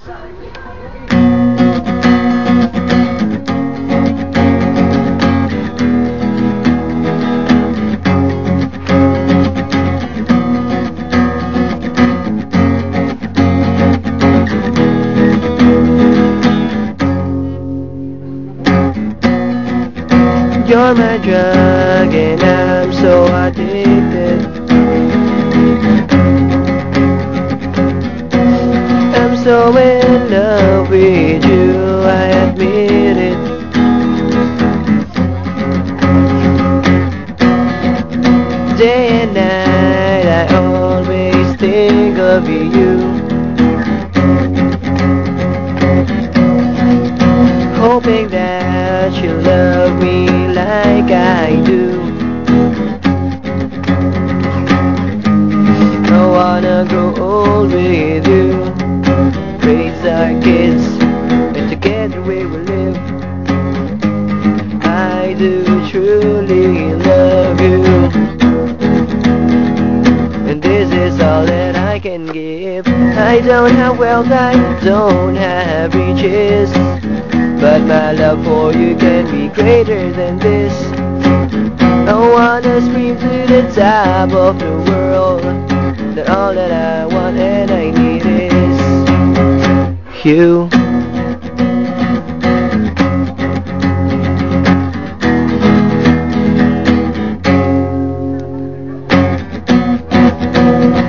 You're my drug and I'm so addicted. I'm so in love with you, I admit it. Day and night I always think of you, hoping that you love me like I do. I wanna grow old with you, raise our kids, and together we will live. I do truly love you, and this is all that I can give. I don't have wealth, I don't have riches, but my love for you can be greater than this. I wanna scream to the top of the world that all that I want and I need is you.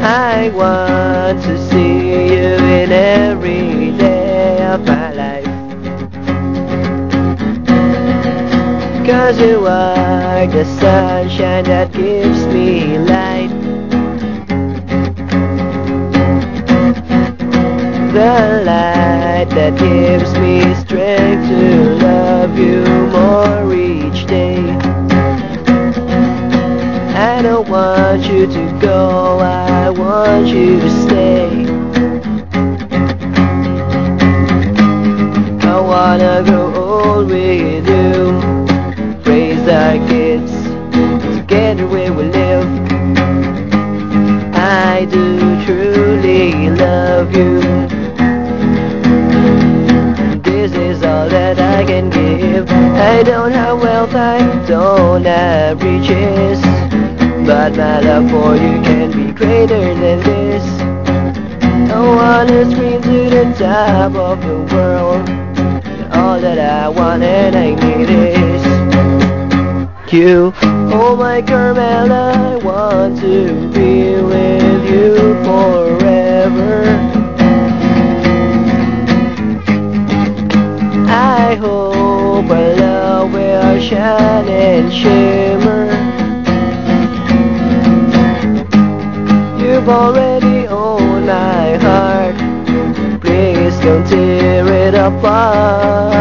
I want to see you in every day of my life, 'cause you are the sunshine that gives me light, the light that gives me strength to love you more each day. I don't want you to go, I want you to stay. I wanna grow old with you, raise our kids, together we will live. I do truly love you, this is all that I can give. I don't have wealth, I don't have riches, but my love for you can be greater than this. I wanna scream to the top of the world, all that I want and I need is you. Oh my Carmela, I want to be with you forever. I hope our love will shine and shimmer. You've already owned my heart, please don't tear it apart.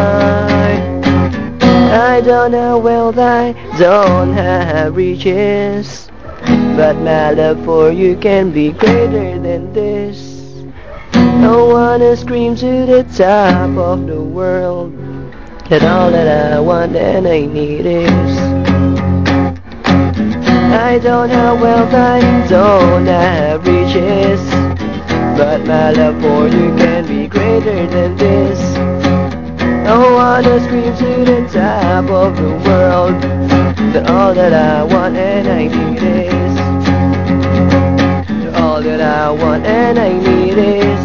I don't have wealth, I don't have riches, but my love for you can be greater than this. I wanna scream to the top of the world that all that I want and I need is. I don't have wealth, I don't have riches, but my love for you can be greater than this. I wanna scream to the top of the world that all that I want and I need is. All that I want and I need is